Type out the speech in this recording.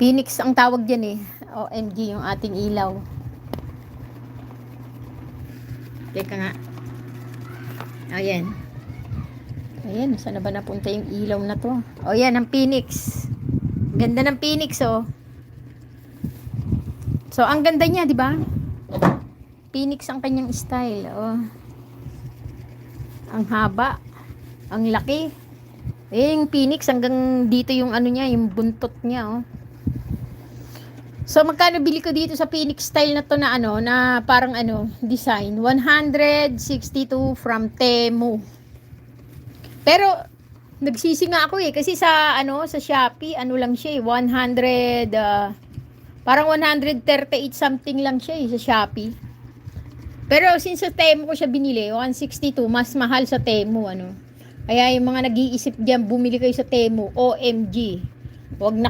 Phoenix ang tawag dyan eh. OMG yung ating ilaw. Teka nga. Ayan. Ayan, saan na ba napunta yung ilaw na to? O yan, ang Phoenix. Ganda ng Phoenix, oh. So, ang ganda niya, di ba? Phoenix ang kanyang style, oh. Ang haba. Ang laki. Yung Phoenix, hanggang dito yung ano niya, yung buntot niya, oh. So, magkano bili ko dito sa Phoenix style na to na ano, na parang ano, design? 162 from Temu. Pero, nagsisi nga ako eh, kasi sa ano, sa Shopee, ano lang siya eh, 100, parang 138 something lang siya eh, sa Shopee. Pero, since sa Temu ko siya binili, 162, mas mahal sa Temu, ano. Kaya yung mga nag-iisip dyan, bumili kayo sa Temu, OMG. Wag na